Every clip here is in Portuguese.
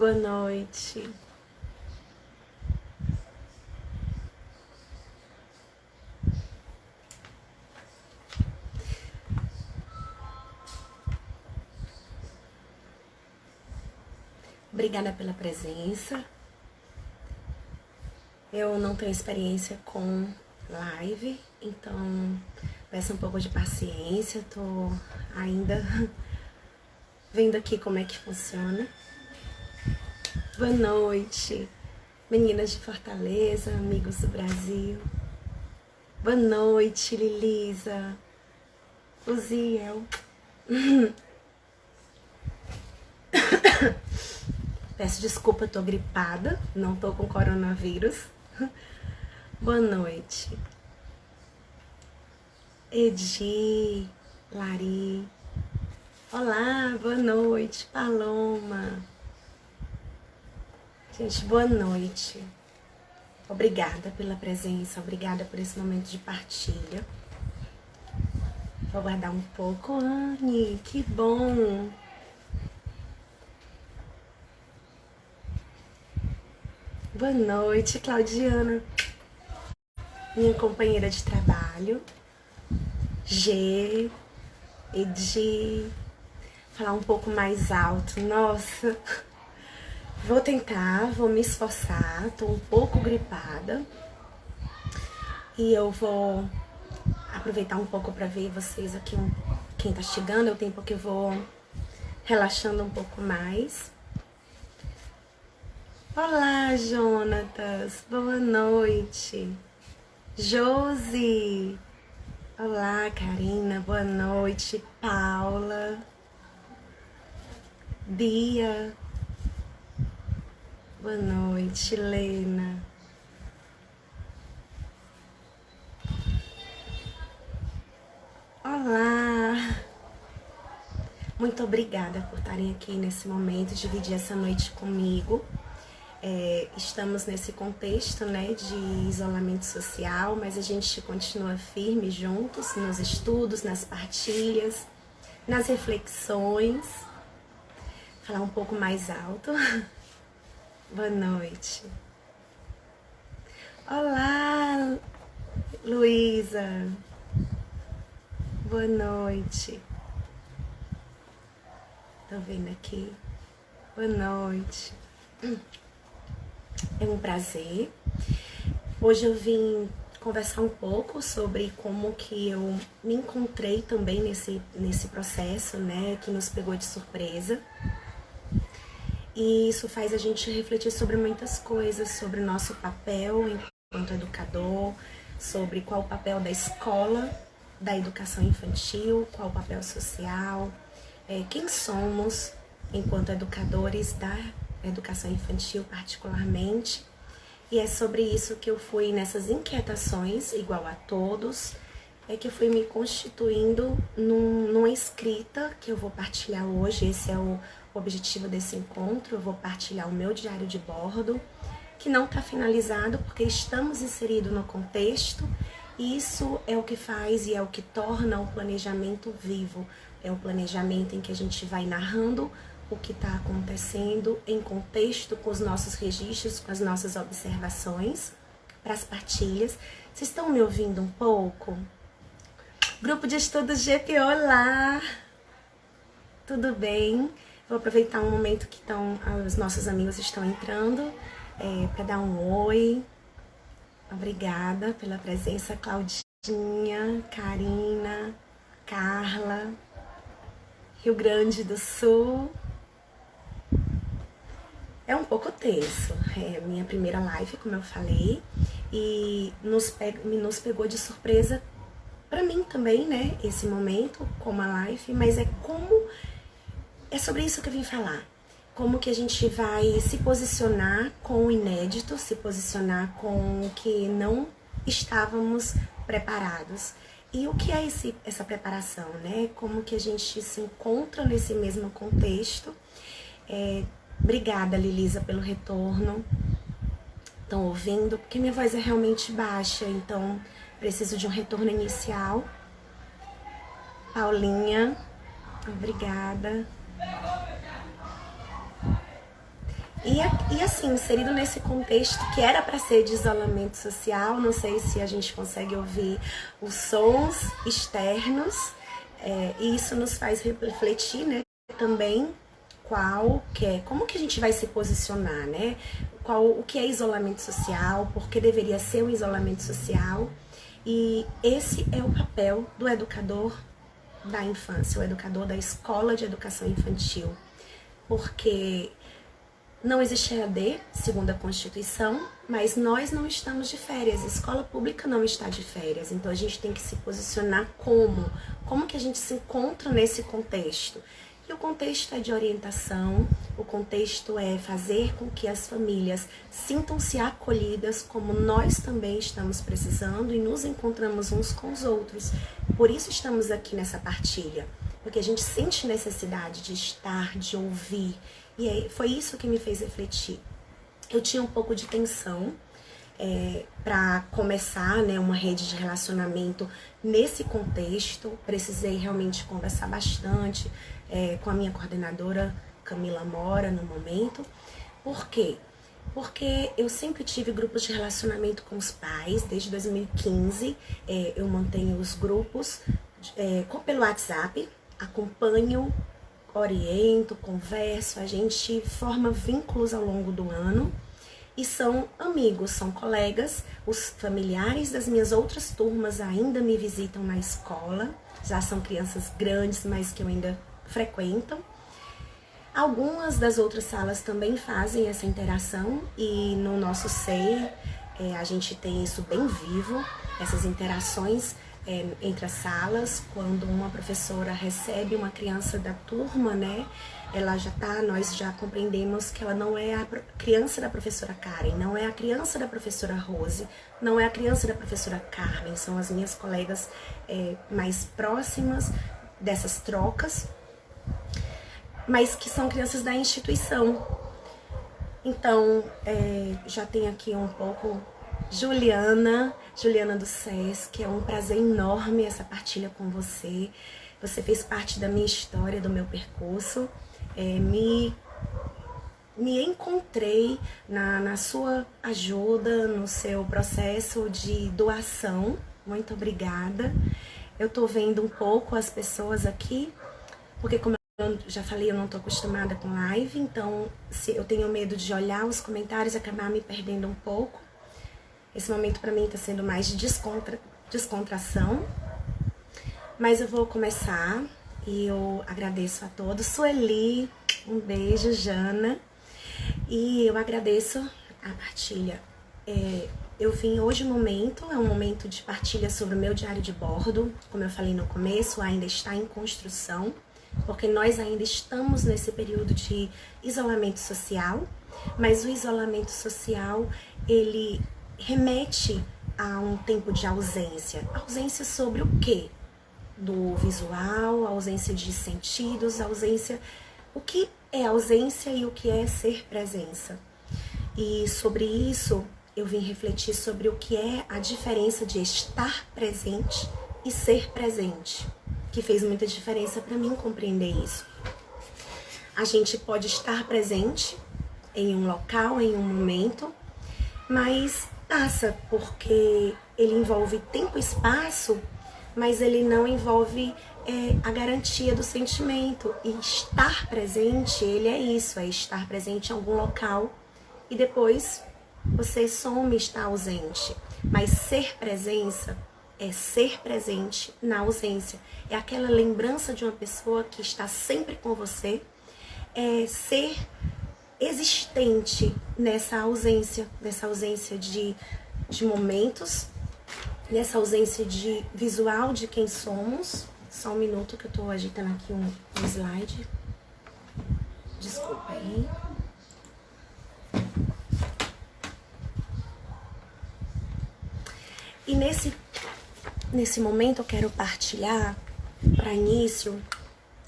Boa noite. Obrigada pela presença. Eu não tenho experiência com live, então peço um pouco de paciência. Tô ainda vendo aqui como é que funciona. Boa noite, meninas de Fortaleza, amigos do Brasil. Boa noite, Lilisa, Uziel. Peço desculpa, tô gripada, não tô com coronavírus. Boa noite. Edi, Lari. Olá, boa noite, Paloma. Gente, boa noite. Obrigada pela presença, obrigada por esse momento de partilha. Vou aguardar um pouco. Anne, que bom. Boa noite, Claudiana, minha companheira de trabalho. G, Edi, falar um pouco mais alto. Nossa, vou tentar, vou me esforçar. Tô um pouco gripada e eu vou aproveitar um pouco para ver vocês aqui, quem tá chegando. É o tempo que eu vou relaxando um pouco mais. Olá, Jonatas, boa noite. Josi, olá, Karina, boa noite. Paula, Bia, boa noite. Helena, olá. Muito obrigada por estarem aqui nesse momento, dividir essa noite comigo. Estamos nesse contexto, né, de isolamento social, mas a gente continua firme juntos nos estudos, nas partilhas, nas reflexões. Falar um pouco mais alto. Boa noite. Olá, Luísa. Boa noite. Tô vendo aqui. Boa noite. É um prazer. Hoje eu vim conversar um pouco sobre como que eu me encontrei também nesse processo, né, que nos pegou de surpresa. E isso faz a gente refletir sobre muitas coisas, sobre o nosso papel enquanto educador, sobre qual o papel da escola, da educação infantil, qual o papel social, quem somos enquanto educadores da educação infantil particularmente. E é sobre isso que eu fui nessas inquietações, igual a todos, que eu fui me constituindo numa escrita que eu vou partilhar hoje. Esse é o objetivo desse encontro. Eu vou partilhar o meu diário de bordo, que não está finalizado porque estamos inseridos no contexto, e isso é o que faz e é o que torna o planejamento vivo. É um planejamento em que a gente vai narrando o que está acontecendo em contexto, com os nossos registros, com as nossas observações, para as partilhas. Vocês estão me ouvindo um pouco? Grupo de estudos GP, olá! Tudo bem? Vou aproveitar um momento que os nossos amigos estão entrando para dar um oi. Obrigada pela presença, Claudinha, Karina, Carla, Rio Grande do Sul. É um pouco tenso, é minha primeira live, como eu falei, e nos pegou de surpresa, para mim também, né, esse momento, como a live, mas é sobre isso que eu vim falar. Como que a gente vai se posicionar com o inédito, se posicionar com o que não estávamos preparados. E o que é essa preparação, né? Como que a gente se encontra nesse mesmo contexto. Obrigada, Lilisa, pelo retorno. Estão ouvindo? Porque minha voz é realmente baixa, então preciso de um retorno inicial. Paulinha, obrigada. E assim, inserido nesse contexto que era para ser de isolamento social, não sei se a gente consegue ouvir os sons externos, e isso nos faz refletir, né, também como que a gente vai se posicionar, né? O que é isolamento social, por que deveria ser o isolamento social. E esse é o papel do educador da infância, o educador da escola de educação infantil. Porque não existe EAD, segundo a Constituição, mas nós não estamos de férias, a escola pública não está de férias, então a gente tem que se posicionar como que a gente se encontra nesse contexto. E o contexto é de orientação, o contexto é fazer com que as famílias sintam-se acolhidas, como nós também estamos precisando, e nos encontramos uns com os outros. Por isso estamos aqui nessa partilha, porque a gente sente necessidade de estar, de ouvir, e foi isso que me fez refletir. Eu tinha um pouco de tensão para começar, né, uma rede de relacionamento nesse contexto. Precisei realmente conversar bastante com a minha coordenadora, Camila Mora, no momento. Por quê? Porque eu sempre tive grupos de relacionamento com os pais, desde 2015. Eu mantenho os grupos pelo WhatsApp, acompanho, oriento, converso, a gente forma vínculos ao longo do ano. E são amigos, são colegas, os familiares das minhas outras turmas ainda me visitam na escola, já são crianças grandes, mas que eu ainda frequentam. Algumas das outras salas também fazem essa interação e no nosso SEI a gente tem isso bem vivo, essas interações entre as salas. Quando uma professora recebe uma criança da turma, né, nós já compreendemos que ela não é a criança da professora Karen, não é a criança da professora Rose, não é a criança da professora Carmen, são as minhas colegas mais próximas dessas trocas, mas que são crianças da instituição. Então, já tem aqui um pouco Juliana do SESC, é um prazer enorme essa partilha com você. Você fez parte da minha história, do meu percurso. Me encontrei na sua ajuda, no seu processo de doação. Muito obrigada. Eu tô vendo um pouco as pessoas aqui, porque como eu já falei, eu não tô acostumada com live, então eu tenho medo de olhar os comentários e acabar me perdendo um pouco. Esse momento para mim tá sendo mais de descontração. Mas eu vou começar e eu agradeço a todos. Sueli, um beijo, Jana. E eu agradeço a partilha. Eu vim hoje é um momento de partilha sobre o meu diário de bordo. Como eu falei no começo, ainda está em construção, porque nós ainda estamos nesse período de isolamento social. Mas o isolamento social, ele remete a um tempo de ausência. Ausência sobre o quê? Do visual, ausência de sentidos, o que é ausência e o que é ser presença. E sobre isso eu vim refletir sobre o que é a diferença de estar presente e ser presente, que fez muita diferença para mim compreender isso. A gente pode estar presente em um local, em um momento, mas passa porque ele envolve tempo e espaço, mas ele não envolve a garantia do sentimento. E estar presente, ele é isso, é estar presente em algum local e depois você some e está ausente. Mas ser presença é ser presente na ausência. É aquela lembrança de uma pessoa que está sempre com você, é ser existente nessa ausência de momentos, nessa ausência de visual de quem somos. Só um minuto que eu tô ajeitando aqui um slide. Desculpa aí. E nesse momento eu quero partilhar, para início,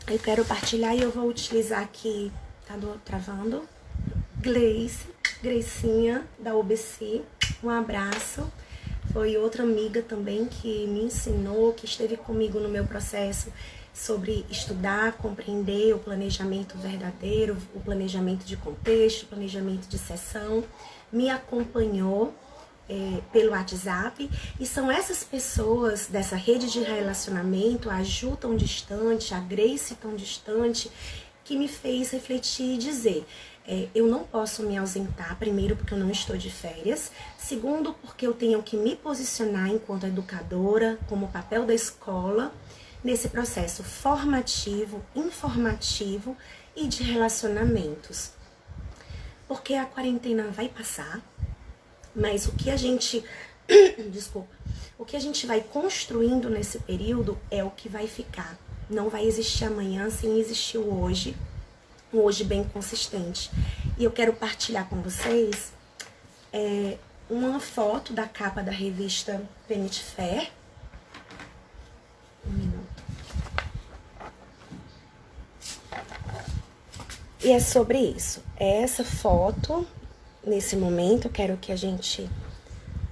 eu quero partilhar e eu vou utilizar aqui, tá travando? Gleicinha, da OBC, um abraço. Foi outra amiga também que me ensinou, que esteve comigo no meu processo sobre estudar, compreender o planejamento verdadeiro, o planejamento de contexto, o planejamento de sessão, me acompanhou pelo WhatsApp, e são essas pessoas dessa rede de relacionamento, a Ju tão distante, a Grace tão distante, que me fez refletir e dizer: eu não posso me ausentar, primeiro porque eu não estou de férias, segundo porque eu tenho que me posicionar enquanto educadora, como papel da escola, nesse processo formativo, informativo e de relacionamentos. Porque a quarentena vai passar, mas o que a gente, o que a gente vai construindo nesse período é o que vai ficar. Não vai existir amanhã sem existir o hoje, um hoje bem consistente. E eu quero partilhar com vocês uma foto da capa da revista Vanity Fair. Um minuto. E é sobre isso. É essa foto. Nesse momento, eu quero que a gente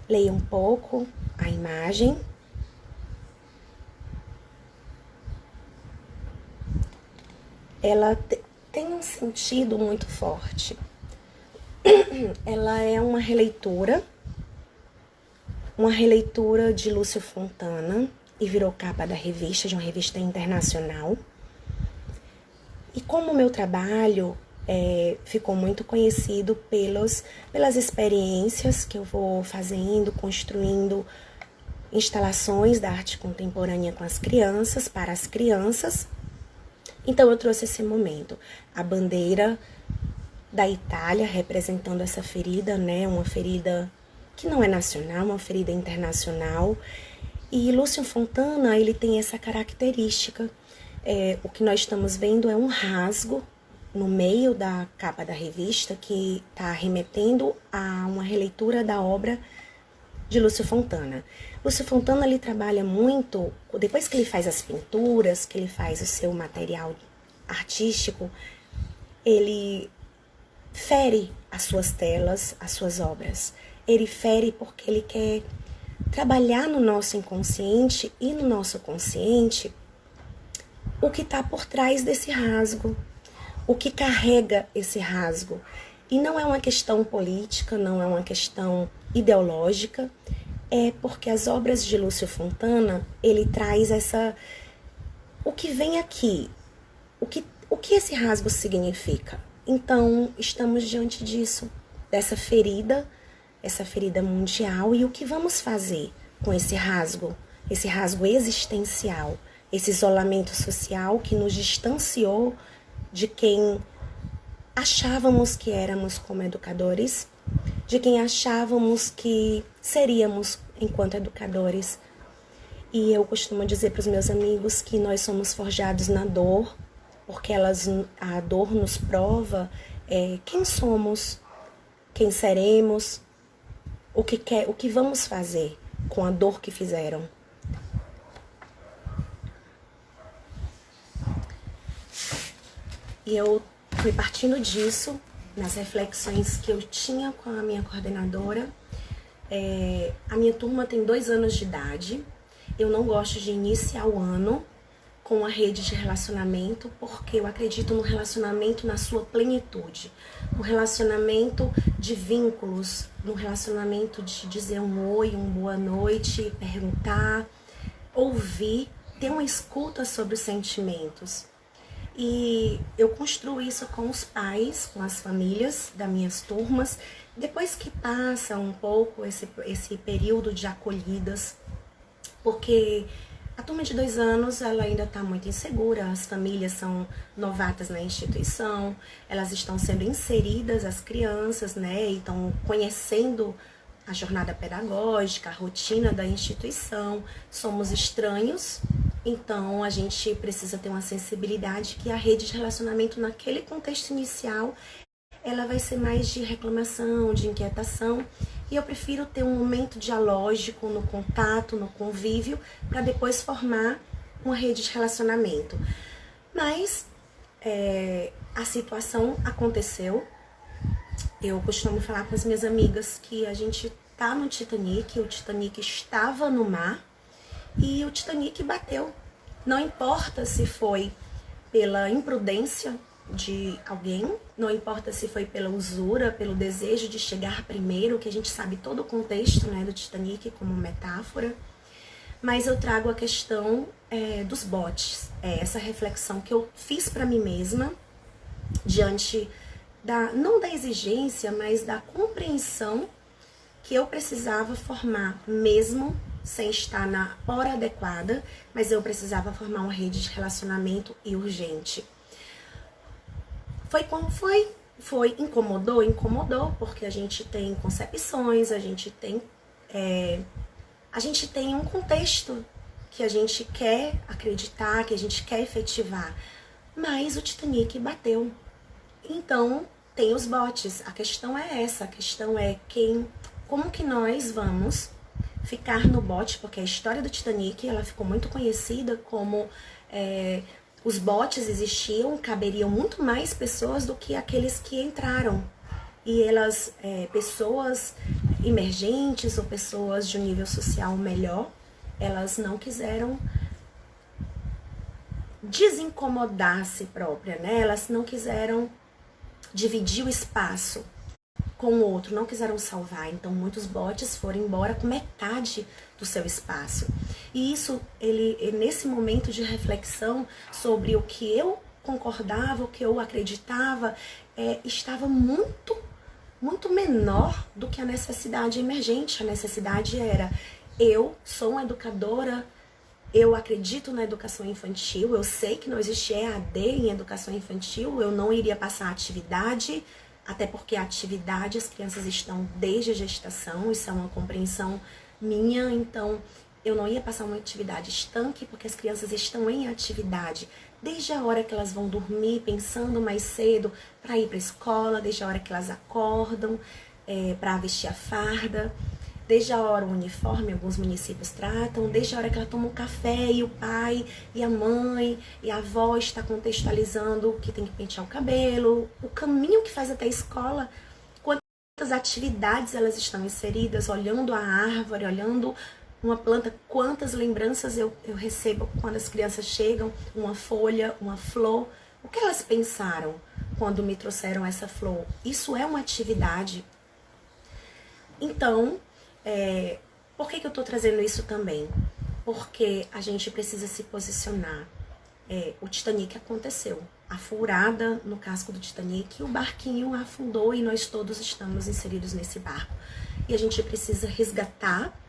leia um pouco a imagem. Ela tem um sentido muito forte. Ela é uma releitura de Lúcio Fontana, e virou capa da revista, de uma revista internacional. E como o meu trabalho ficou muito conhecido pelas experiências que eu vou fazendo, construindo instalações da arte contemporânea com as crianças, para as crianças. Então eu trouxe esse momento, a bandeira da Itália representando essa ferida, né? Uma ferida que não é nacional, uma ferida internacional. E Lúcio Fontana, ele tem essa característica. O que nós estamos vendo é um rasgo no meio da capa da revista, que está remetendo a uma releitura da obra de Lúcio Fontana. Lúcio Fontana, ele trabalha muito, depois que ele faz as pinturas, que ele faz o seu material artístico, ele fere as suas telas, as suas obras. Ele fere porque ele quer trabalhar no nosso inconsciente e no nosso consciente o que está por trás desse rasgo, o que carrega esse rasgo. E não é uma questão política, não é uma questão ideológica, é porque as obras de Lúcio Fontana, ele traz o que vem aqui, o que esse rasgo significa. Então, estamos diante disso, dessa ferida, essa ferida mundial, e o que vamos fazer com esse rasgo existencial, esse isolamento social que nos distanciou de quem achávamos que éramos como educadores, de quem achávamos que seríamos enquanto educadores. E eu costumo dizer para os meus amigos que nós somos forjados na dor, porque a dor nos prova quem somos, quem seremos, o que vamos fazer com a dor que fizeram. E eu fui partindo disso, nas reflexões que eu tinha com a minha coordenadora. A minha turma tem 2 anos de idade. Eu não gosto de iniciar o ano com a rede de relacionamento, porque eu acredito no relacionamento na sua plenitude, no relacionamento de vínculos, no relacionamento de dizer um oi, uma boa noite, perguntar, ouvir, ter uma escuta sobre os sentimentos. E eu construo isso com os pais, com as famílias das minhas turmas. Depois que passa um pouco esse período de acolhidas, porque a turma de 2 anos, ela ainda está muito insegura, as famílias são novatas na instituição, elas estão sendo inseridas, as crianças, né, e estão conhecendo a jornada pedagógica, a rotina da instituição, somos estranhos, então a gente precisa ter uma sensibilidade que a rede de relacionamento naquele contexto inicial, ela vai ser mais de reclamação, de inquietação, e eu prefiro ter um momento dialógico no contato, no convívio, para depois formar uma rede de relacionamento. Mas a situação aconteceu. Eu costumo falar com as minhas amigas que a gente tá no Titanic, o Titanic estava no mar e o Titanic bateu Não importa se foi pela imprudência de alguém, não importa se foi pela usura, pelo desejo de chegar primeiro, que a gente sabe todo o contexto, né, do Titanic como metáfora, mas eu trago a questão dos botes, essa reflexão que eu fiz para mim mesma, diante não da exigência, mas da compreensão que eu precisava formar, mesmo sem estar na hora adequada, mas eu precisava formar uma rede de relacionamento e urgente. Foi como foi. Incomodou? Incomodou, porque a gente tem concepções, a gente tem um contexto que a gente quer acreditar, que a gente quer efetivar. Mas o Titanic bateu. Então, tem os botes. A questão é essa, a questão é como que nós vamos ficar no bote, porque a história do Titanic, ela ficou muito conhecida como os botes existiam, caberiam muito mais pessoas do que aqueles que entraram. E elas, pessoas emergentes ou pessoas de um nível social melhor, elas não quiseram desincomodar a si própria, né? Elas não quiseram dividir o espaço com o outro, não quiseram salvar. Então, muitos botes foram embora com metade do seu espaço. E isso, nesse momento de reflexão sobre o que eu concordava, o que eu acreditava, estava muito, muito menor do que a necessidade emergente. A necessidade era: eu sou uma educadora, eu acredito na educação infantil, eu sei que não existe EAD em educação infantil, eu não iria passar atividade, até porque a atividade, as crianças estão desde a gestação, isso é uma compreensão minha, então eu não ia passar uma atividade estanque, porque as crianças estão em atividade desde a hora que elas vão dormir, pensando mais cedo para ir para a escola, desde a hora que elas acordam, para vestir a farda, desde a hora o uniforme, alguns municípios tratam, desde a hora que ela toma um café e o pai e a mãe e a avó está contextualizando que tem que pentear o cabelo, o caminho que faz até a escola, quantas atividades elas estão inseridas, olhando a árvore, olhando uma planta, quantas lembranças eu recebo quando as crianças chegam, uma folha, uma flor, o que elas pensaram quando me trouxeram essa flor? Isso é uma atividade. Então, por que eu estou trazendo isso também? Porque a gente precisa se posicionar. O Titanic aconteceu. A furada no casco do Titanic, o barquinho afundou e nós todos estamos inseridos nesse barco. E a gente precisa resgatar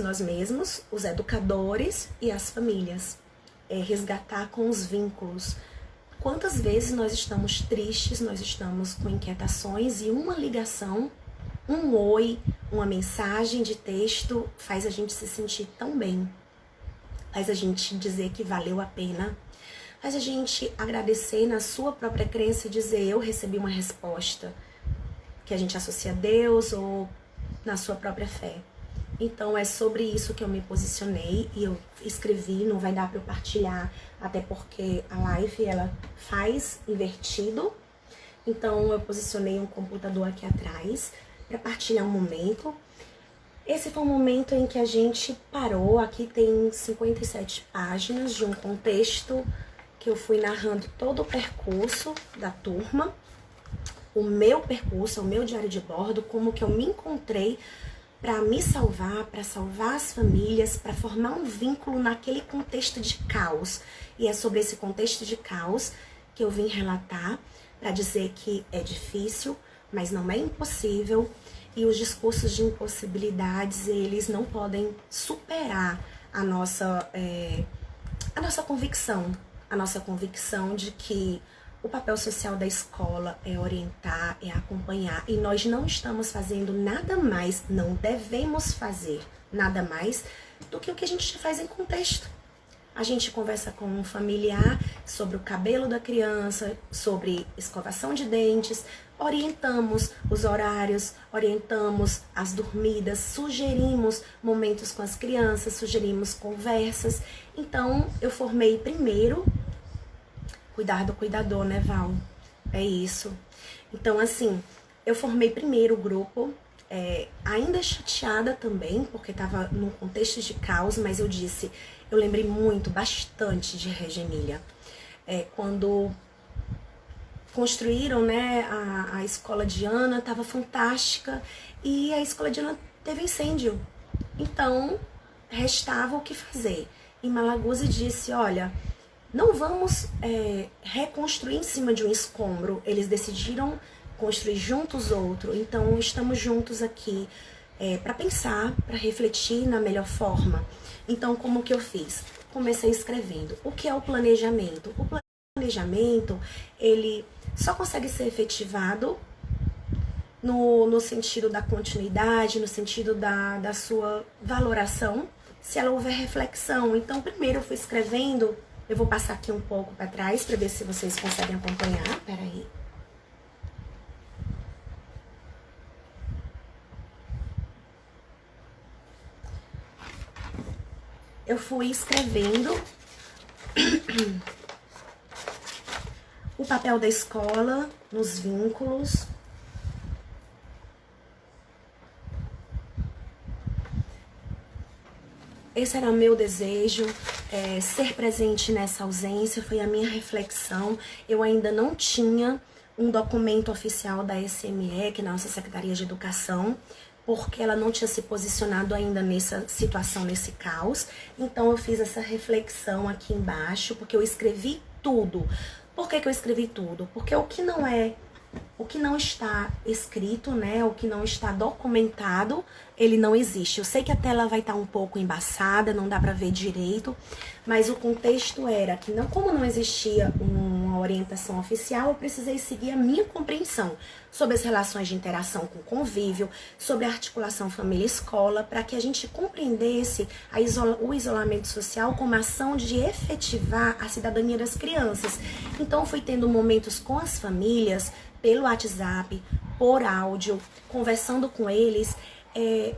nós mesmos, os educadores e as famílias. Resgatar com os vínculos. Quantas vezes nós estamos tristes, nós estamos com inquietações e uma ligação, um oi, uma mensagem de texto faz a gente se sentir tão bem, faz a gente dizer que valeu a pena, faz a gente agradecer na sua própria crença e dizer: eu recebi uma resposta, que a gente associa a Deus ou na sua própria fé. Então é sobre isso que eu me posicionei e eu escrevi, não vai dar para eu partilhar, até porque a live ela faz invertido, então eu posicionei um computador aqui atrás para partilhar um momento. Esse foi um momento em que a gente parou. Aqui tem 57 páginas de um contexto que eu fui narrando todo o percurso da turma, o meu percurso, o meu diário de bordo, como que eu me encontrei para me salvar, para salvar as famílias, para formar um vínculo naquele contexto de caos. E é sobre esse contexto de caos que eu vim relatar, para dizer que é difícil, mas não é impossível, e os discursos de impossibilidades, eles não podem superar a nossa convicção de que o papel social da escola é orientar, é acompanhar, e nós não estamos fazendo nada mais, não devemos fazer nada mais do que o que a gente faz em contexto. A gente conversa com um familiar sobre o cabelo da criança, sobre escovação de dentes, orientamos os horários, orientamos as dormidas, sugerimos momentos com as crianças, sugerimos conversas. Então, eu formei primeiro, cuidar do cuidador, né, Val? É isso. Então, assim, eu formei primeiro o grupo, ainda chateada também, porque estava num contexto de caos, mas eu lembrei bastante de Regia Emília. Quando construíram, né, a escola de Ana, estava fantástica, e a escola de Ana teve incêndio. Então, restava o que fazer. E Malaguzzi disse, olha, não vamos reconstruir em cima de um escombro. Eles decidiram construir juntos outro. Então, estamos juntos aqui para pensar, para refletir na melhor forma. Então, como que eu fiz? Comecei escrevendo. O que é o planejamento? O planejamento, ele só consegue ser efetivado no sentido da continuidade, no sentido da sua valoração, se ela houver reflexão. Então, primeiro eu fui escrevendo, eu vou passar aqui um pouco para trás para ver se vocês conseguem acompanhar. Peraí. Eu fui escrevendo o papel da escola nos vínculos. Esse era o meu desejo, ser presente nessa ausência, foi a minha reflexão. Eu ainda não tinha um documento oficial da SME, que é a nossa Secretaria de Educação, porque ela não tinha se posicionado ainda nessa situação, nesse caos. Então eu fiz essa reflexão aqui embaixo, porque eu escrevi tudo. Por que eu escrevi tudo? Porque o que não está escrito, né, o que não está documentado, ele não existe. Eu sei que a tela vai estar um pouco embaçada, não dá para ver direito, mas o contexto era que, como não existia uma orientação oficial, eu precisei seguir a minha compreensão sobre as relações de interação com o convívio, sobre a articulação família-escola, para que a gente compreendesse o isolamento social como ação de efetivar a cidadania das crianças. Então, fui tendo momentos com as famílias, pelo WhatsApp, por áudio, conversando com eles,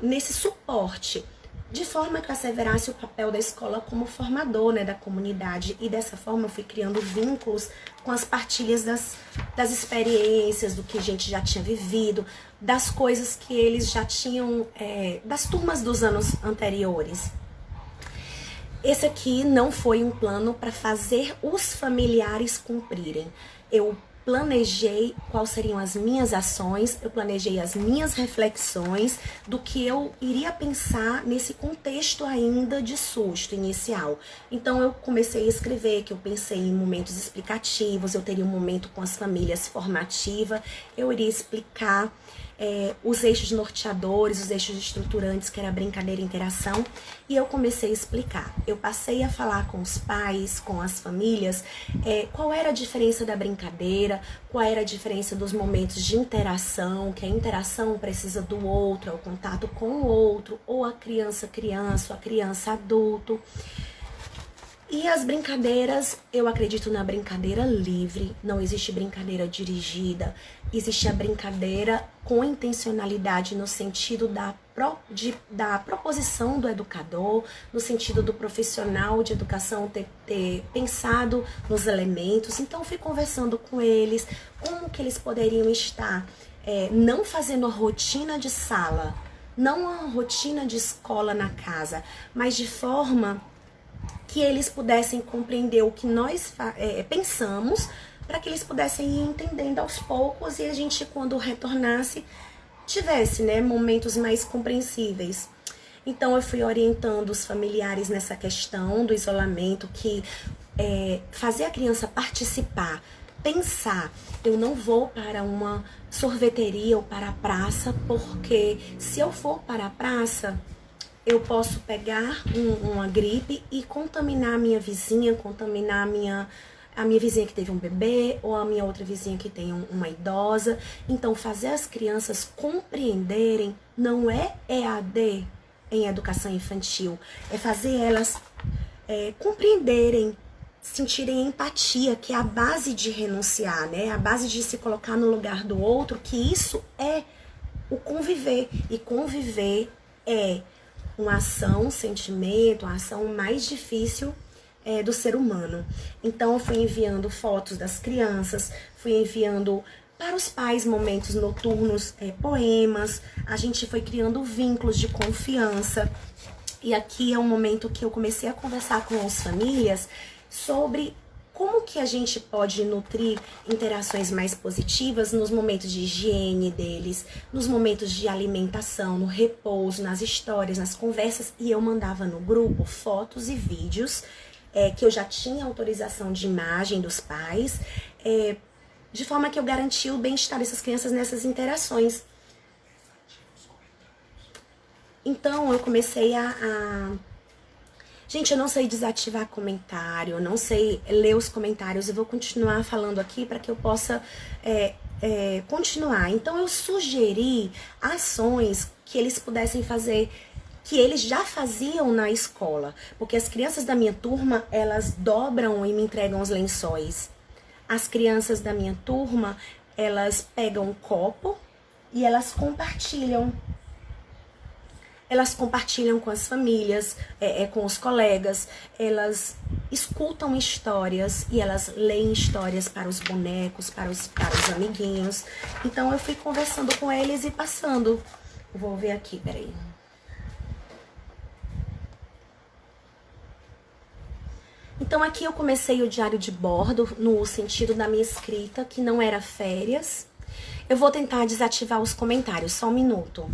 nesse suporte, de forma que eu asseverasse o papel da escola como formador, né, da comunidade. E dessa forma eu fui criando vínculos com as partilhas das experiências, do que a gente já tinha vivido, das coisas que eles já tinham, das turmas dos anos anteriores. Esse aqui não foi um plano para fazer os familiares cumprirem. Eu planejei quais seriam as minhas ações, eu planejei as minhas reflexões do que eu iria pensar nesse contexto ainda de susto inicial. Então eu comecei a escrever que eu pensei em momentos explicativos, eu teria um momento com as famílias formativa, eu iria explicar os eixos norteadores, os eixos estruturantes, que era brincadeira e interação, e eu comecei a explicar. Eu passei a falar com os pais, com as famílias, qual era a diferença da brincadeira, qual era a diferença dos momentos de interação, que a interação precisa do outro, é o contato com o outro, ou a criança-criança, ou a criança-adulto. E as brincadeiras, eu acredito na brincadeira livre, não existe brincadeira dirigida, existe a brincadeira com intencionalidade no sentido da proposição do educador, no sentido do profissional de educação ter pensado nos elementos. Então, fui conversando com eles, como que eles poderiam estar, não fazendo a rotina de sala, não a rotina de escola na casa, mas de forma que eles pudessem compreender o que nós pensamos, para que eles pudessem ir entendendo aos poucos e a gente, quando retornasse, tivesse, né, momentos mais compreensíveis. Então, eu fui orientando os familiares nessa questão do isolamento, que fazer a criança participar, pensar, eu não vou para uma sorveteria ou para a praça, porque se eu for para a praça, eu posso pegar uma gripe e contaminar a minha vizinha, contaminar a minha vizinha que teve um bebê, ou a minha outra vizinha que tem uma idosa. Então, fazer as crianças compreenderem não é EAD em educação infantil, é fazer elas compreenderem, sentirem empatia, que é a base de renunciar, né? A base de se colocar no lugar do outro, que isso é o conviver. E conviver é uma ação, um sentimento, uma ação mais difícil do ser humano. Então, eu fui enviando fotos das crianças, fui enviando Para os pais, momentos noturnos, poemas, a gente foi criando vínculos de confiança. E aqui é um momento que eu comecei a conversar com as famílias sobre como que a gente pode nutrir interações mais positivas nos momentos de higiene deles, nos momentos de alimentação, no repouso, nas histórias, nas conversas. E eu mandava no grupo fotos e vídeos que eu já tinha autorização de imagem dos pais, de forma que eu garantia o bem-estar dessas crianças nessas interações. Então, eu comecei Gente, eu não sei desativar comentário, eu não sei ler os comentários, eu vou continuar falando aqui para que eu possa continuar. Então, eu sugeri ações que eles pudessem fazer, que eles já faziam na escola, porque as crianças da minha turma, elas dobram e me entregam os lençóis. As crianças da minha turma, elas pegam um copo e elas compartilham. Elas compartilham com as famílias, com os colegas, elas escutam histórias e elas leem histórias para os bonecos, para os amiguinhos. Então eu fui conversando com eles e passando. Vou ver aqui, peraí. Então aqui eu comecei o diário de bordo no sentido da minha escrita, que não era férias. Eu vou tentar desativar os comentários, só um minuto.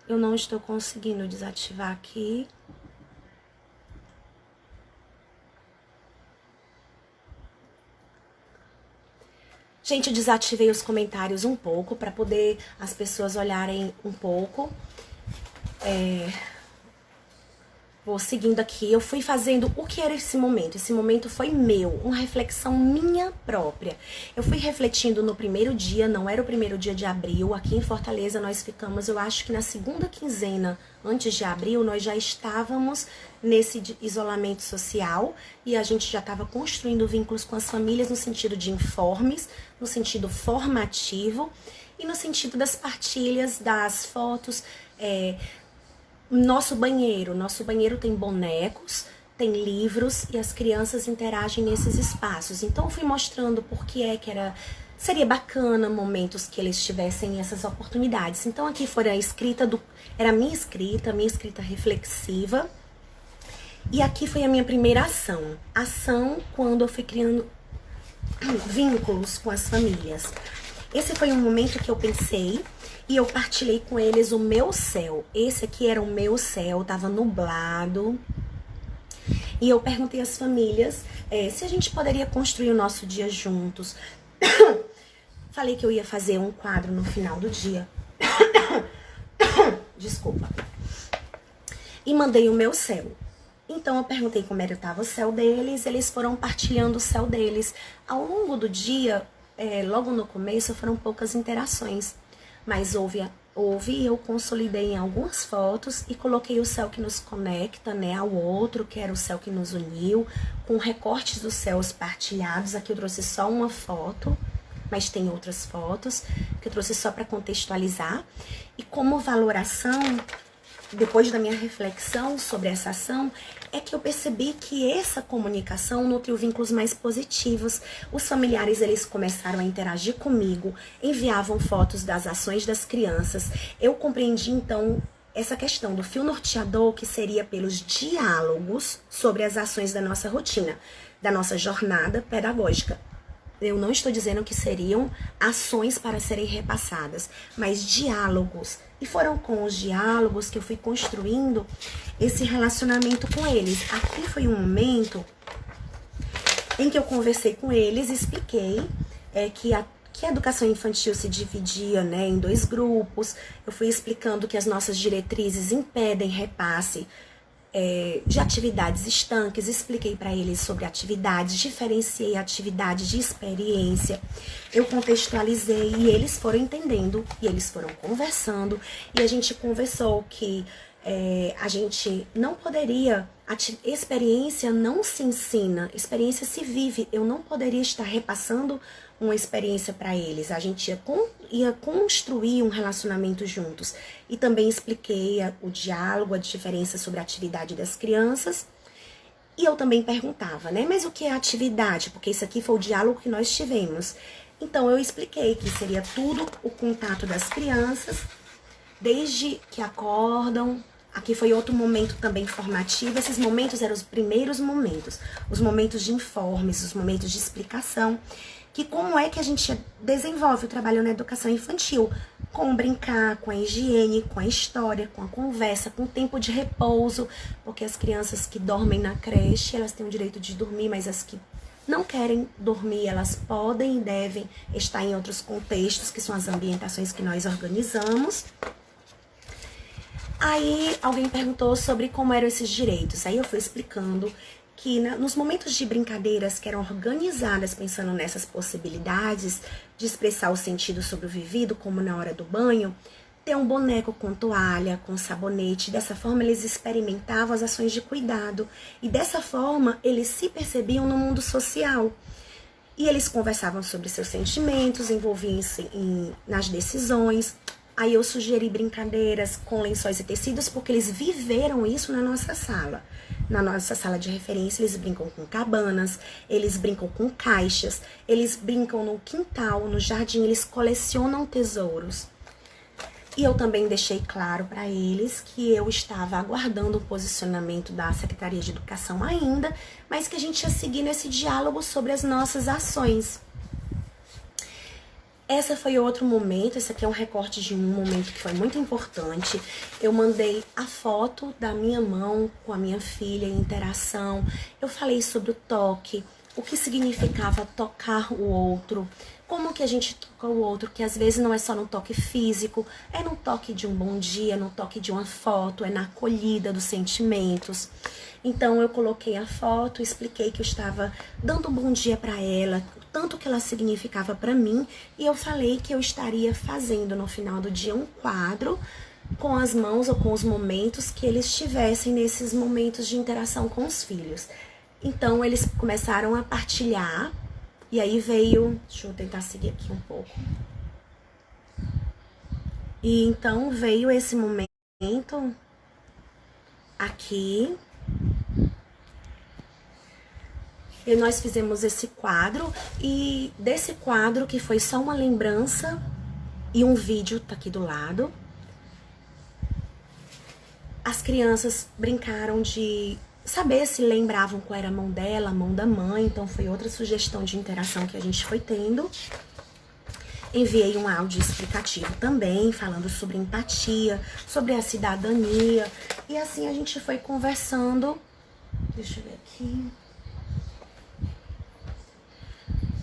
Eu não estou conseguindo desativar aqui. Gente, eu desativei os comentários um pouco para poder as pessoas olharem um pouco. Vou seguindo aqui, eu fui fazendo o que era esse momento. Esse momento foi meu, uma reflexão minha própria. Eu fui refletindo no primeiro dia, não era o primeiro dia de abril. Aqui em Fortaleza nós ficamos, eu acho que na segunda quinzena antes de abril, nós já estávamos nesse isolamento social e a gente já estava construindo vínculos com as famílias no sentido de informes, no sentido formativo e no sentido das partilhas, das fotos. Nosso banheiro tem bonecos, tem livros e as crianças interagem nesses espaços. Então eu fui mostrando por que seria bacana momentos que eles tivessem essas oportunidades. Então aqui foi era a minha escrita reflexiva. E aqui foi a minha primeira ação. Ação quando eu fui criando vínculos com as famílias. Esse foi um momento que eu pensei e eu partilhei com eles o meu céu. Esse aqui era o meu céu, tava nublado. E eu perguntei às famílias se a gente poderia construir o nosso dia juntos. Falei que eu ia fazer um quadro no final do dia. Desculpa. E mandei o meu céu. Então eu perguntei como estava o céu deles, eles foram partilhando o céu deles. Ao longo do dia, logo no começo, foram poucas interações. Mas houve e eu consolidei em algumas fotos e coloquei o céu que nos conecta, né, ao outro, que era o céu que nos uniu, com recortes dos céus partilhados. Aqui eu trouxe só uma foto, mas tem outras fotos que eu trouxe só para contextualizar. E como valoração, depois da minha reflexão sobre essa ação, é que eu percebi que essa comunicação nutriu vínculos mais positivos. Os familiares, eles começaram a interagir comigo, enviavam fotos das ações das crianças. Eu compreendi, então, essa questão do fio norteador, que seria pelos diálogos sobre as ações da nossa rotina, da nossa jornada pedagógica. Eu não estou dizendo que seriam ações para serem repassadas, mas diálogos. E foram com os diálogos que eu fui construindo esse relacionamento com eles. Aqui foi um momento em que eu conversei com eles, expliquei que a educação infantil se dividia, né, em 2 grupos. Eu fui explicando que as nossas diretrizes impedem repasse de atividades estanques, expliquei para eles sobre atividades, diferenciei atividade de experiência, eu contextualizei e eles foram entendendo e eles foram conversando e a gente conversou que a gente não poderia, experiência não se ensina, experiência se vive. Eu não poderia estar repassando uma experiência para eles, a gente ia construir um relacionamento juntos. E também expliquei o diálogo, a diferença sobre a atividade das crianças E eu também perguntava, né, mas o que é atividade? Porque isso aqui foi o diálogo que nós tivemos. Então, eu expliquei que seria tudo o contato das crianças, desde que acordam. Aqui foi outro momento também formativo. Esses momentos eram os primeiros momentos, os momentos de informes, os momentos de explicação, que como é que a gente desenvolve o trabalho na educação infantil, com brincar, com a higiene, com a história, com a conversa, com o tempo de repouso, porque as crianças que dormem na creche, elas têm o direito de dormir, mas as que não querem dormir, elas podem e devem estar em outros contextos, que são as ambientações que nós organizamos. Aí alguém perguntou sobre como eram esses direitos. Aí eu fui explicando que nos momentos de brincadeiras que eram organizadas pensando nessas possibilidades de expressar o sentido sobre o vivido, como na hora do banho, ter um boneco com toalha, com sabonete, dessa forma eles experimentavam as ações de cuidado e dessa forma eles se percebiam no mundo social. E eles conversavam sobre seus sentimentos, envolviam-se nas decisões. Aí eu sugeri brincadeiras com lençóis e tecidos, porque eles viveram isso na nossa sala. Na nossa sala de referência, eles brincam com cabanas, eles brincam com caixas, eles brincam no quintal, no jardim, eles colecionam tesouros. E eu também deixei claro para eles que eu estava aguardando o posicionamento da Secretaria de Educação ainda, mas que a gente ia seguir nesse diálogo sobre as nossas ações. Esse foi outro momento, esse aqui é um recorte de um momento que foi muito importante. Eu mandei a foto da minha mão com a minha filha em interação. Eu falei sobre o toque, o que significava tocar o outro, como que a gente toca o outro, que às vezes não é só no toque físico, é no toque de um bom dia, no toque de uma foto, é na acolhida dos sentimentos. Então eu coloquei a foto, expliquei que eu estava dando um bom dia para ela, o tanto que ela significava para mim, e eu falei que eu estaria fazendo no final do dia um quadro com as mãos ou com os momentos que eles tivessem nesses momentos de interação com os filhos. Então eles começaram a partilhar, e aí veio, deixa eu tentar seguir aqui um pouco. E então veio esse momento aqui. E nós fizemos esse quadro, e desse quadro, que foi só uma lembrança, e um vídeo tá aqui do lado, as crianças brincaram de saber se lembravam qual era a mão dela, a mão da mãe, então foi outra sugestão de interação que a gente foi tendo. Enviei um áudio explicativo também, falando sobre empatia, sobre a cidadania, e assim a gente foi conversando. Deixa eu ver aqui.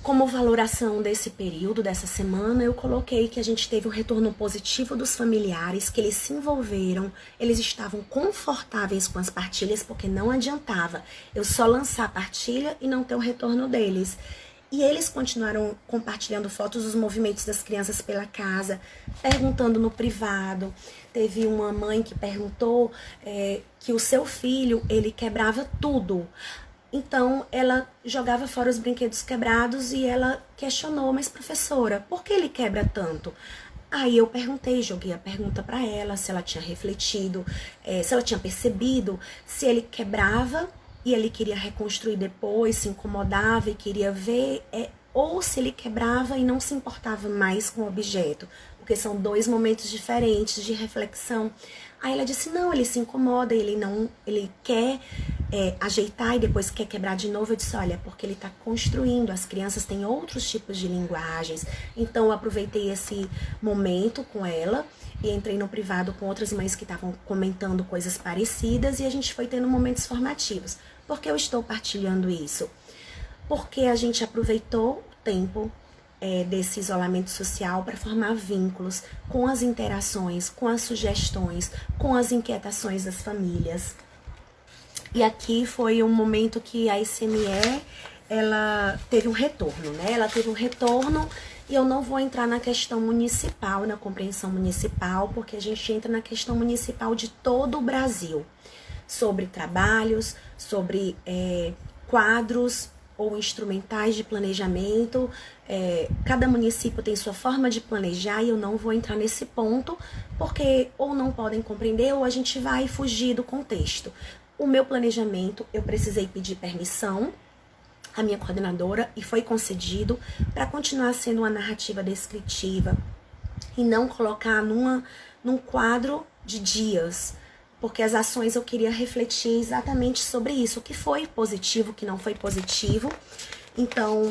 Como valoração desse período, dessa semana, eu coloquei que a gente teve um retorno positivo dos familiares, que eles se envolveram, eles estavam confortáveis com as partilhas, porque não adiantava eu só lançar a partilha e não ter o retorno deles. E eles continuaram compartilhando fotos dos movimentos das crianças pela casa, perguntando no privado. Teve uma mãe que perguntou que o seu filho, ele quebrava tudo. Então, ela jogava fora os brinquedos quebrados e ela questionou, mas professora, por que ele quebra tanto? Aí eu perguntei, joguei a pergunta para ela, se ela tinha refletido, se ela tinha percebido, se ele quebrava e ele queria reconstruir depois, se incomodava e queria ver, ou se ele quebrava e não se importava mais com o objeto, porque são dois momentos diferentes de reflexão. Aí ela disse, não, ele se incomoda, ele quer ajeitar e depois quer quebrar de novo. Eu disse, olha, porque ele está construindo, as crianças têm outros tipos de linguagens. Então eu aproveitei esse momento com ela e entrei no privado com outras mães que estavam comentando coisas parecidas e a gente foi tendo momentos formativos. Por que eu estou partilhando isso? Porque a gente aproveitou o tempo desse isolamento social para formar vínculos com as interações, com as sugestões, com as inquietações das famílias. E aqui foi um momento que a ICME, ela teve um retorno, né? Ela teve um retorno e eu não vou entrar na questão municipal, na compreensão municipal, porque a gente entra na questão municipal de todo o Brasil, sobre trabalhos, sobre quadros ou instrumentais de planejamento. Cada município tem sua forma de planejar e eu não vou entrar nesse ponto, porque ou não podem compreender ou a gente vai fugir do contexto. o meu planejamento, eu precisei pedir permissão à minha coordenadora e foi concedido para continuar sendo uma narrativa descritiva e não colocar num quadro de dias, porque as ações eu queria refletir exatamente sobre isso, o que foi positivo, o que não foi positivo. Então,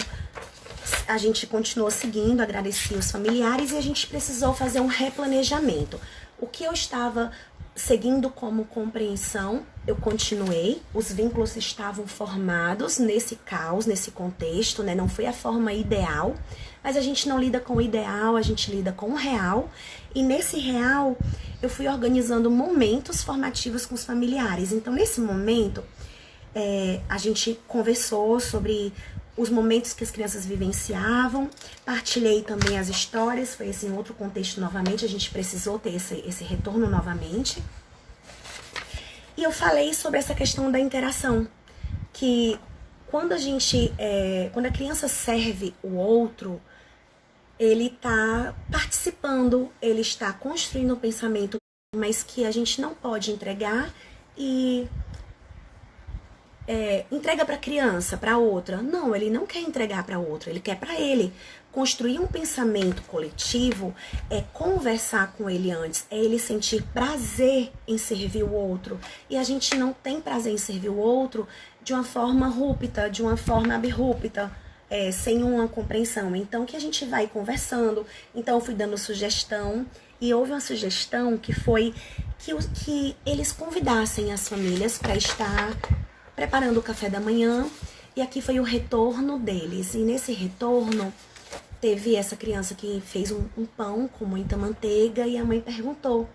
a gente continuou seguindo, agradeci os familiares e a gente precisou fazer um replanejamento. O que eu estava seguindo como compreensão, eu continuei, os vínculos estavam formados nesse caos, nesse contexto, né? Não foi a forma ideal, mas a gente não lida com o ideal, a gente lida com o real. E nesse real, eu fui organizando momentos formativos com os familiares. Então, nesse momento, a gente conversou sobre os momentos que as crianças vivenciavam, partilhei também as histórias, foi assim, outro contexto novamente, a gente precisou ter esse retorno novamente. E eu falei sobre essa questão da interação, que quando a criança serve o outro, ele está participando, ele está construindo um pensamento, mas que a gente não pode entregar e entrega para a criança, para outra. Não, ele não quer entregar para outra, ele quer para ele. Construir um pensamento coletivo é conversar com ele antes, é ele sentir prazer em servir o outro. E a gente não tem prazer em servir o outro de uma forma rúpida, de uma forma abrupta, sem uma compreensão. Então, que a gente vai conversando. Então, eu fui dando sugestão e houve uma sugestão que foi que eles convidassem as famílias para estar preparando o café da manhã, e aqui foi o retorno deles. E nesse retorno, teve essa criança que fez um pão com muita manteiga, e a mãe perguntou.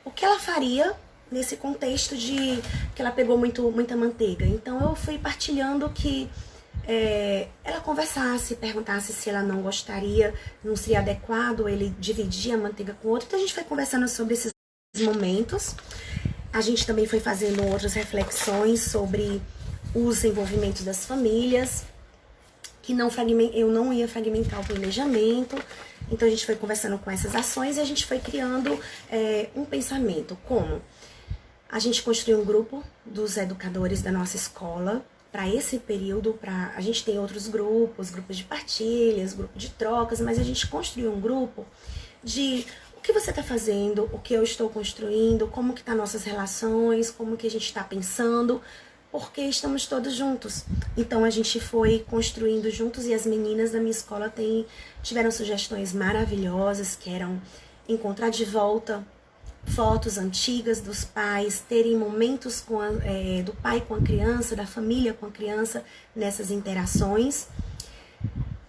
O que ela faria nesse contexto de que ela pegou muita manteiga. Então, eu fui partilhando que ela conversasse, perguntasse se ela não gostaria, não seria adequado ele dividir a manteiga com outro. Então a gente foi conversando sobre esses momentos. A gente também foi fazendo outras reflexões sobre os envolvimentos das famílias, que eu não ia fragmentar o planejamento. Então a gente foi conversando com essas ações e a gente foi criando um pensamento. Como? A gente construiu um grupo dos educadores da nossa escola, para esse período, a gente tem outros grupos de partilhas, grupo de trocas, mas a gente construiu um grupo de o que você está fazendo, o que eu estou construindo, como que tá nossas relações, como que a gente está pensando, porque estamos todos juntos. Então a gente foi construindo juntos e as meninas da minha escola tiveram sugestões maravilhosas, que eram encontrar de volta fotos antigas dos pais, terem momentos do pai com a criança, da família com a criança nessas interações.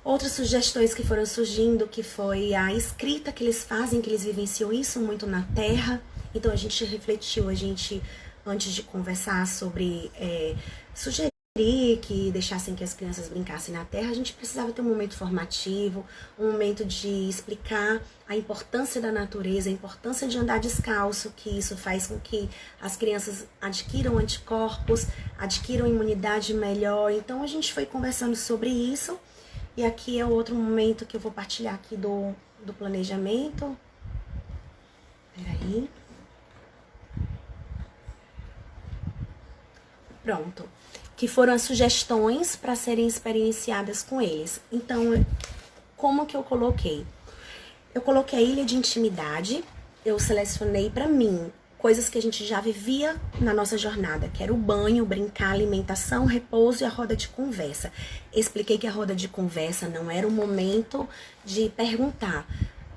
Outras sugestões que foram surgindo, que foi a escrita que eles fazem, que eles vivenciam isso muito na terra. Então a gente refletiu, antes de conversar sobre sugerir que deixassem que as crianças brincassem na terra, a gente precisava ter um momento formativo, um momento de explicar a importância da natureza, a importância de andar descalço, que isso faz com que as crianças adquiram anticorpos, adquiram imunidade melhor. Então a gente foi conversando sobre isso, e aqui é o outro momento que eu vou partilhar aqui do planejamento. Peraí. Pronto. Que foram as sugestões para serem experienciadas com eles. Então, como que eu coloquei? Eu coloquei a ilha de intimidade, eu selecionei para mim coisas que a gente já vivia na nossa jornada, que era o banho, brincar, alimentação, repouso e a roda de conversa. Expliquei que a roda de conversa não era o momento de perguntar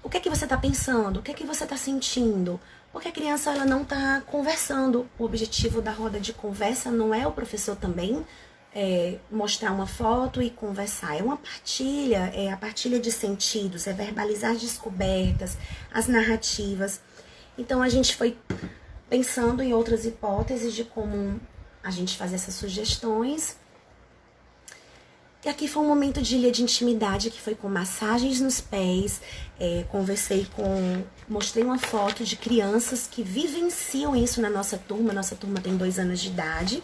o que é que você está pensando, o que é que você está sentindo, porque a criança ela não está conversando. O objetivo da roda de conversa não é o professor também mostrar uma foto e conversar. É uma partilha, é a partilha de sentidos, é verbalizar as descobertas, as narrativas. Então a gente foi pensando em outras hipóteses de como a gente fazer essas sugestões. E aqui foi um momento de ilha de intimidade, que foi com massagens nos pés, mostrei uma foto de crianças que vivenciam isso na nossa turma tem 2 anos de idade,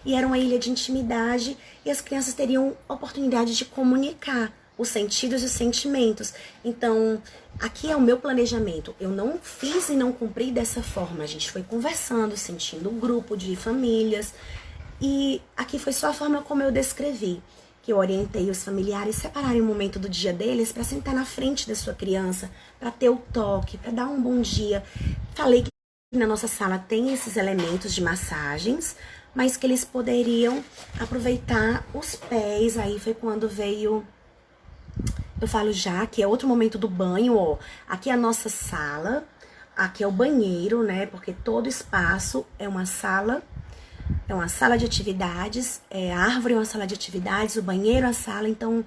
e era uma ilha de intimidade, e as crianças teriam oportunidade de comunicar os sentidos e os sentimentos. Então, aqui é o meu planejamento. Eu não fiz e não cumpri dessa forma. A gente foi conversando, sentindo um grupo de famílias. E aqui foi só a forma como eu descrevi. Que eu orientei os familiares a separarem o momento do dia deles para sentar na frente da sua criança, para ter o toque, para dar um bom dia. Falei que na nossa sala tem esses elementos de massagens, mas que eles poderiam aproveitar os pés. Aí foi quando veio... Eu falo já que é outro momento do banho, ó. Aqui é a nossa sala, aqui é o banheiro, né? Porque todo espaço é uma sala de atividades, a árvore é uma sala de atividades, o banheiro é a sala. Então,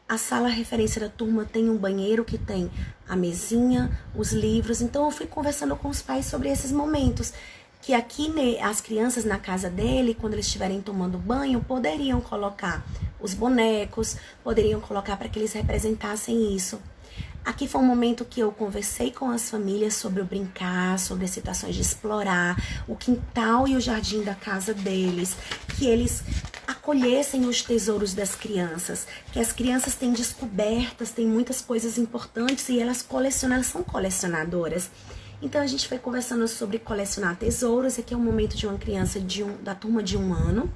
a sala referência da turma tem um banheiro que tem a mesinha, os livros. Então, eu fui conversando com os pais sobre esses momentos. Que aqui, né, as crianças na casa dele, quando eles estiverem tomando banho, poderiam colocar os bonecos, poderiam colocar para que eles representassem isso. Aqui foi um momento que eu conversei com as famílias sobre o brincar, sobre as situações de explorar o quintal e o jardim da casa deles, que eles acolhessem os tesouros das crianças, que as crianças têm descobertas, têm muitas coisas importantes e elas são colecionadoras. Então a gente foi conversando sobre colecionar tesouros. Aqui é um momento de uma criança da turma de 1 ano,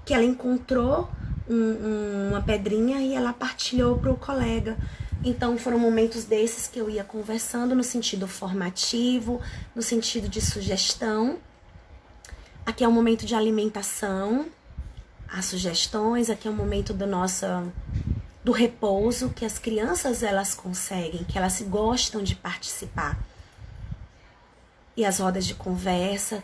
que ela encontrou uma pedrinha e ela partilhou para o colega. Então, foram momentos desses que eu ia conversando no sentido formativo, no sentido de sugestão. Aqui é um momento de alimentação, as sugestões. Aqui é um momento do repouso, que as crianças elas conseguem, que elas gostam de participar. E as rodas de conversa,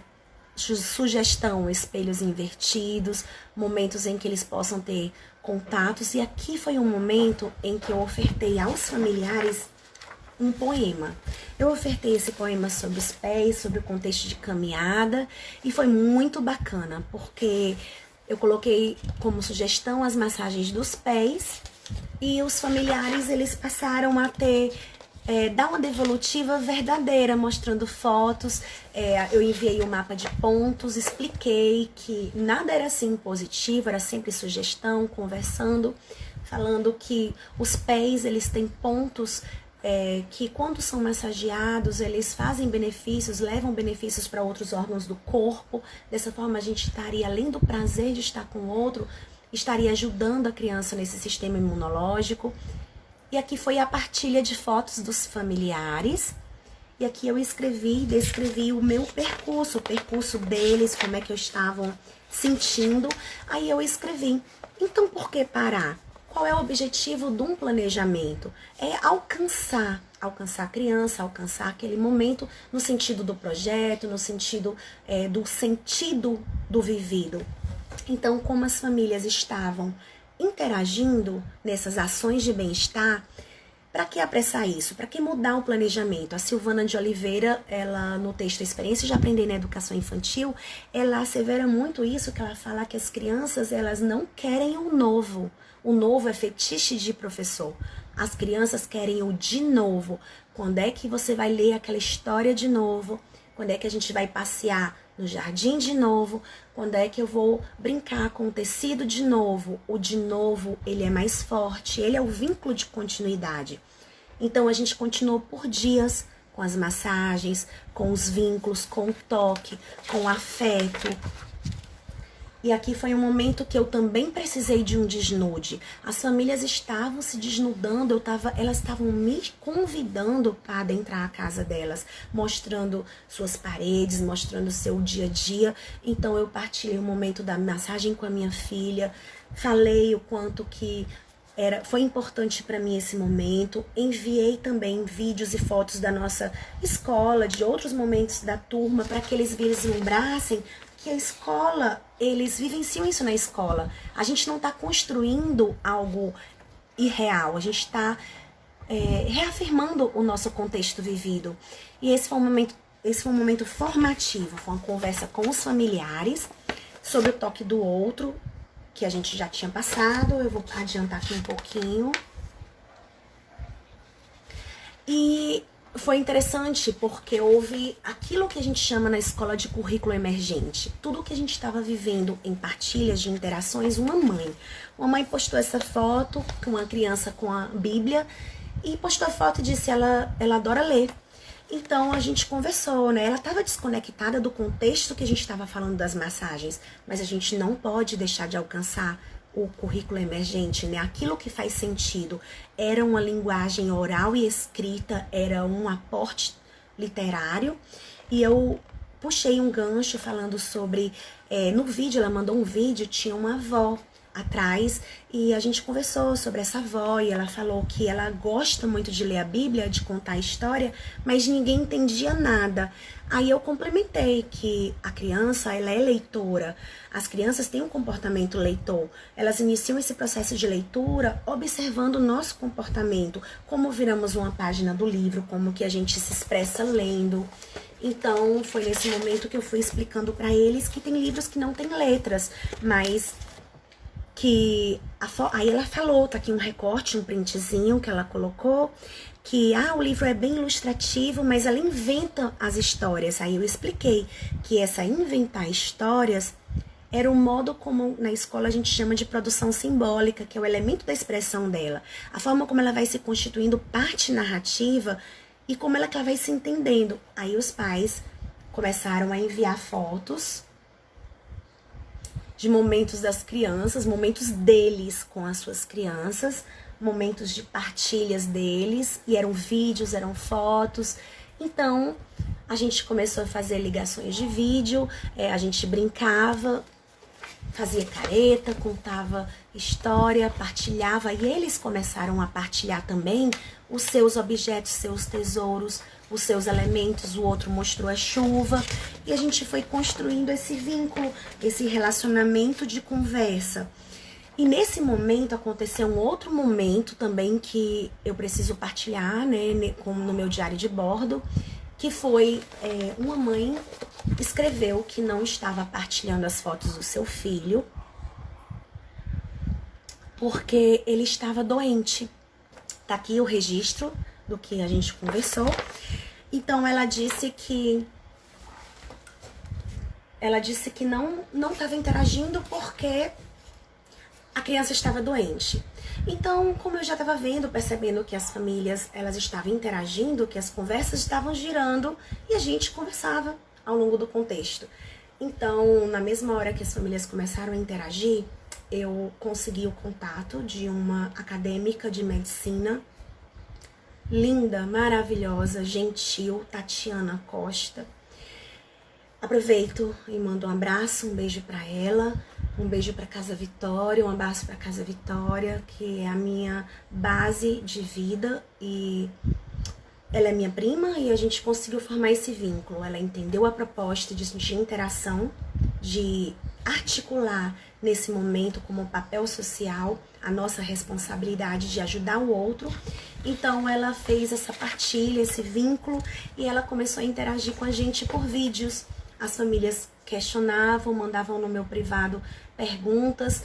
sugestão, espelhos invertidos, momentos em que eles possam ter contatos. E aqui foi um momento em que eu ofertei aos familiares um poema. Eu ofertei esse poema sobre os pés, sobre o contexto de caminhada, e foi muito bacana, porque eu coloquei como sugestão as massagens dos pés, e os familiares eles passaram a ter... dar uma devolutiva verdadeira, mostrando fotos. Eu enviei o mapa de pontos, expliquei que nada era assim positivo, era sempre sugestão, conversando, falando que os pés eles têm pontos que quando são massageados, eles fazem benefícios, levam benefícios para outros órgãos do corpo. Dessa forma a gente estaria, além do prazer de estar com o outro, estaria ajudando a criança nesse sistema imunológico. E aqui foi a partilha de fotos dos familiares. E aqui eu descrevi o meu percurso, o percurso deles, como é que eu estavam sentindo. Aí eu escrevi, então por que parar? Qual é o objetivo de um planejamento? É alcançar a criança, alcançar aquele momento no sentido do projeto, no sentido do sentido do vivido. Então, como as famílias estavam interagindo nessas ações de bem-estar, para que apressar isso? Para que mudar o planejamento? A Silvana de Oliveira, ela no texto Experiência de Aprender na Educação Infantil, ela assevera muito isso, que ela fala que as crianças, elas não querem o novo. O novo é fetiche de professor. As crianças querem o de novo. Quando é que você vai ler aquela história de novo? Quando é que a gente vai passear no jardim de novo? Quando é que eu vou brincar com o tecido de novo? O de novo, ele é mais forte, ele é o vínculo de continuidade. Então, a gente continuou por dias com as massagens, com os vínculos, com o toque, com o afeto. E aqui foi um momento que eu também precisei de um desnude. As famílias estavam se desnudando, elas estavam me convidando para adentrar a casa delas, mostrando suas paredes, mostrando seu dia a dia. Então eu partilhei o momento da massagem com a minha filha, falei o quanto que foi importante para mim esse momento. Enviei também vídeos e fotos da nossa escola, de outros momentos da turma, para que eles vislumbrassem que a escola, eles vivenciam isso na escola. A gente não está construindo algo irreal, a gente está reafirmando o nosso contexto vivido. E esse foi um momento formativo, foi uma conversa com os familiares sobre o toque do outro, que a gente já tinha passado. Eu vou adiantar aqui um pouquinho. E foi interessante porque houve aquilo que a gente chama na escola de currículo emergente. Tudo que a gente estava vivendo em partilhas de interações, uma mãe postou essa foto com uma criança com a Bíblia e postou a foto e disse ela adora ler. Então a gente conversou, né? Ela estava desconectada do contexto que a gente estava falando das massagens, mas a gente não pode deixar de alcançar o currículo emergente, né? Aquilo que faz sentido. Era uma linguagem oral e escrita, era um aporte literário. E eu puxei um gancho falando sobre... no vídeo, ela mandou um vídeo, tinha uma avó atrás e a gente conversou sobre essa avó e ela falou que ela gosta muito de ler a Bíblia, de contar a história, mas ninguém entendia nada. Aí eu complementei que a criança, ela é leitora. As crianças têm um comportamento leitor. Elas iniciam esse processo de leitura observando o nosso comportamento, como viramos uma página do livro, como que a gente se expressa lendo. Então, foi nesse momento que eu fui explicando para eles que tem livros que não têm letras, mas aí ela falou, tá aqui um recorte, um printzinho que ela colocou, que o livro é bem ilustrativo, mas ela inventa as histórias. Aí eu expliquei que essa inventar histórias era um modo como na escola a gente chama de produção simbólica, que é o elemento da expressão dela. A forma como ela vai se constituindo parte narrativa e como ela vai se entendendo. Aí os pais começaram a enviar fotos de momentos das crianças, momentos deles com as suas crianças, momentos de partilhas deles, e eram vídeos, eram fotos. Então, a gente começou a fazer ligações de vídeo, a gente brincava, fazia careta, contava história, partilhava, e eles começaram a partilhar também os seus objetos, seus tesouros, os seus elementos. O outro mostrou a chuva, e a gente foi construindo esse vínculo, esse relacionamento de conversa. E nesse momento aconteceu um outro momento também que eu preciso partilhar, né, como no meu diário de bordo, que foi uma mãe escreveu que não estava partilhando as fotos do seu filho porque ele estava doente. Tá aqui o registro do que a gente conversou. Então ela disse que não estava interagindo porque a criança estava doente. Então, como eu já estava vendo, percebendo que as famílias elas estavam interagindo, que as conversas estavam girando e a gente conversava ao longo do contexto. Então, na mesma hora que as famílias começaram a interagir, eu consegui o contato de uma acadêmica de medicina, linda, maravilhosa, gentil, Tatiana Costa. Aproveito e mando um abraço, um beijo para ela, um beijo para Casa Vitória, um abraço para Casa Vitória, que é a minha base de vida, e ela é minha prima e a gente conseguiu formar esse vínculo. Ela entendeu a proposta de interação, de articular nesse momento como papel social a nossa responsabilidade de ajudar o outro. Então ela fez essa partilha, esse vínculo, e ela começou a interagir com a gente por vídeos. As famílias questionavam, mandavam no meu privado perguntas.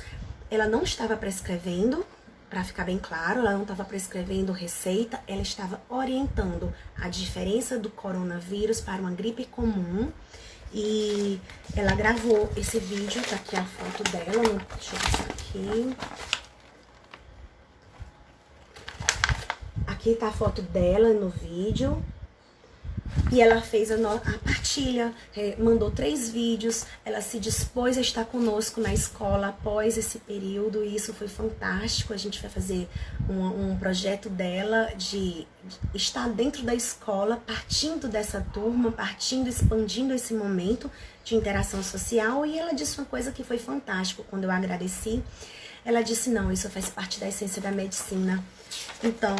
Ela não estava prescrevendo, para ficar bem claro, ela não estava prescrevendo receita, ela estava orientando a diferença do coronavírus para uma gripe comum. E ela gravou esse vídeo, tá aqui a foto dela, deixa eu passar aqui. Aqui tá a foto dela no vídeo. E ela fez a partilha, mandou 3 vídeos, ela se dispôs a estar conosco na escola após esse período, e isso foi fantástico. A gente vai fazer um projeto dela de estar dentro da escola, partindo dessa turma, expandindo esse momento de interação social. E ela disse uma coisa que foi fantástico quando eu agradeci. Ela disse: não, isso faz parte da essência da medicina. Então,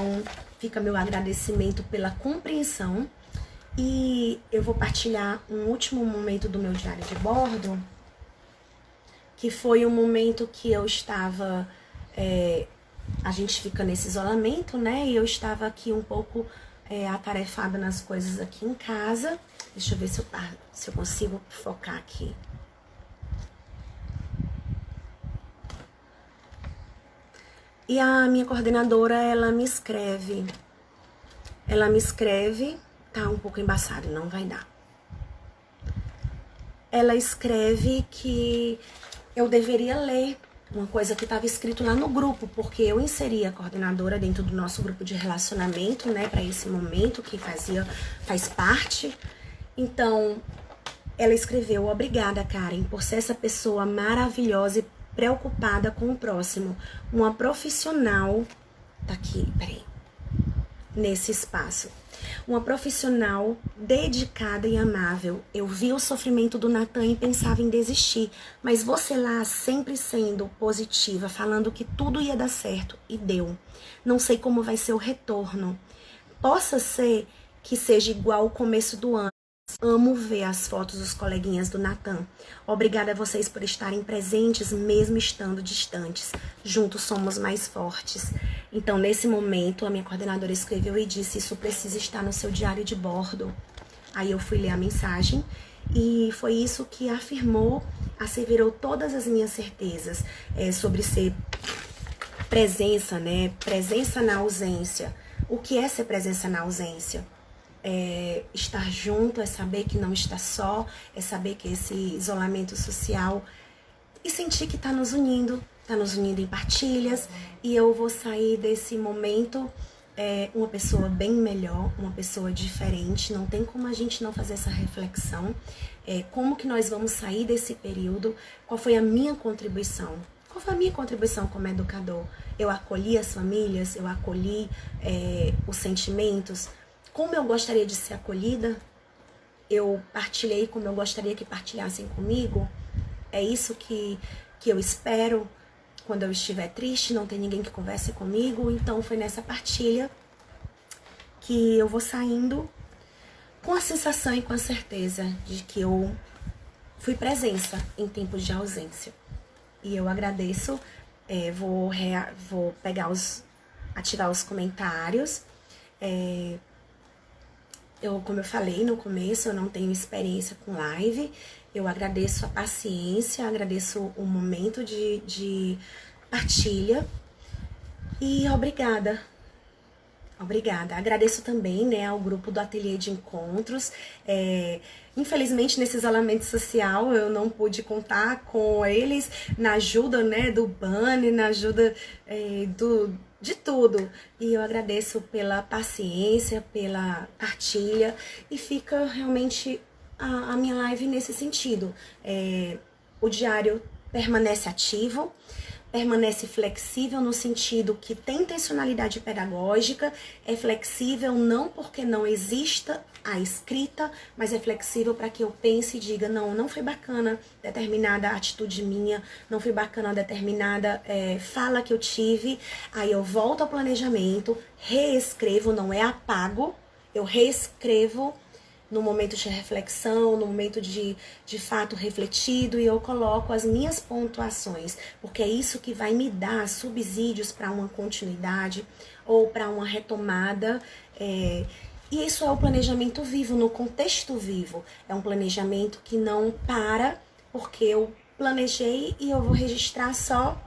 fica meu agradecimento pela compreensão. E eu vou partilhar um último momento do meu diário de bordo, que foi um momento que eu estava... a gente fica nesse isolamento, né? E eu estava aqui um pouco atarefada nas coisas aqui em casa. Deixa eu ver se eu consigo focar aqui. E a minha coordenadora, ela me escreve tá um pouco embaçado, não vai dar. Ela escreve que eu deveria ler uma coisa que estava escrito lá no grupo, porque eu inseri a coordenadora dentro do nosso grupo de relacionamento, né, para esse momento que faz parte. Então, ela escreveu: obrigada, Karen, por ser essa pessoa maravilhosa e preocupada com o próximo. Uma profissional, tá aqui, peraí, nesse espaço. Uma profissional dedicada e amável. Eu vi o sofrimento do Natan e pensava em desistir, mas você lá sempre sendo positiva, falando que tudo ia dar certo, e deu. Não sei como vai ser o retorno. Possa ser que seja igual ao começo do ano. Amo ver as fotos dos coleguinhas do Natan. Obrigada a vocês por estarem presentes, mesmo estando distantes. Juntos somos mais fortes. Então, nesse momento, a minha coordenadora escreveu e disse: isso precisa estar no seu diário de bordo. Aí eu fui ler a mensagem e foi isso que afirmou, asseverou todas as minhas certezas sobre ser presença, né? Presença na ausência. O que é ser presença na ausência? Estar junto, é saber que não está só, é saber que esse isolamento social, e sentir que está nos unindo em partilhas, e eu vou sair desse momento uma pessoa bem melhor, uma pessoa diferente. Não tem como a gente não fazer essa reflexão. Como que nós vamos sair desse período? Qual foi a minha contribuição? Qual foi a minha contribuição como educador? Eu acolhi as famílias, eu acolhi os sentimentos. Como eu gostaria de ser acolhida, eu partilhei como eu gostaria que partilhassem comigo. É isso que eu espero quando eu estiver triste, não tem ninguém que converse comigo. Então foi nessa partilha que eu vou saindo com a sensação e com a certeza de que eu fui presença em tempos de ausência. E eu agradeço, vou ativar os comentários. Como eu falei no começo, eu não tenho experiência com live. Eu agradeço a paciência, agradeço o momento de partilha. E obrigada. Obrigada. Agradeço também, né, ao grupo do Ateliê de Encontros. Infelizmente, nesse isolamento social, eu não pude contar com eles na ajuda, né, do Bani, na ajuda de tudo. E eu agradeço pela paciência, pela partilha. E fica realmente a minha live nesse sentido. O diário permanece ativo, permanece flexível no sentido que tem intencionalidade pedagógica, é flexível não porque não exista a escrita, mas é flexível para que eu pense e diga: não foi bacana determinada atitude minha, não foi bacana determinada fala que eu tive. Aí eu volto ao planejamento, reescrevo, não é apago, eu reescrevo no momento de reflexão, no momento de fato refletido, e eu coloco as minhas pontuações, porque é isso que vai me dar subsídios para uma continuidade ou para uma retomada. E isso é o planejamento vivo, no contexto vivo. É um planejamento que não para porque eu planejei e eu vou registrar só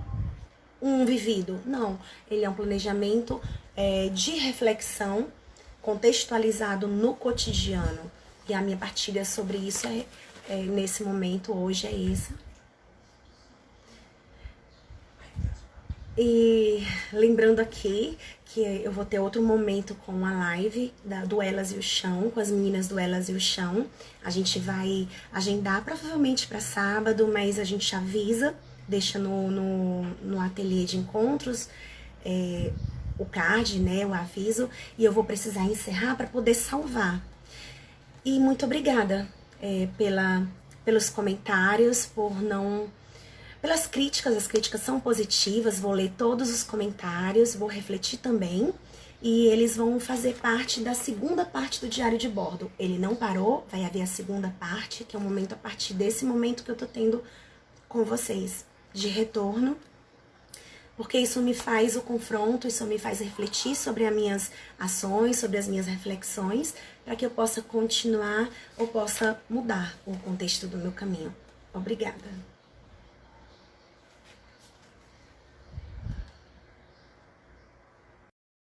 um vivido. Não, ele é um planejamento de reflexão, contextualizado no cotidiano. E a minha partilha sobre isso nesse momento, hoje, é isso. E lembrando aqui que eu vou ter outro momento com a live do Elas e o Chão, com as meninas do Elas e o Chão. A gente vai agendar provavelmente para sábado, mas a gente avisa, deixa no ateliê de encontros o card, né, o aviso, e eu vou precisar encerrar para poder salvar. E muito obrigada pelos comentários, pelas críticas. As críticas são positivas, vou ler todos os comentários, vou refletir também, e eles vão fazer parte da segunda parte do diário de bordo. Ele não parou, vai haver a segunda parte, que é o momento, a partir desse momento que eu tô tendo com vocês, de retorno, porque isso me faz o confronto, isso me faz refletir sobre as minhas ações, sobre as minhas reflexões, para que eu possa continuar ou possa mudar o contexto do meu caminho. Obrigada.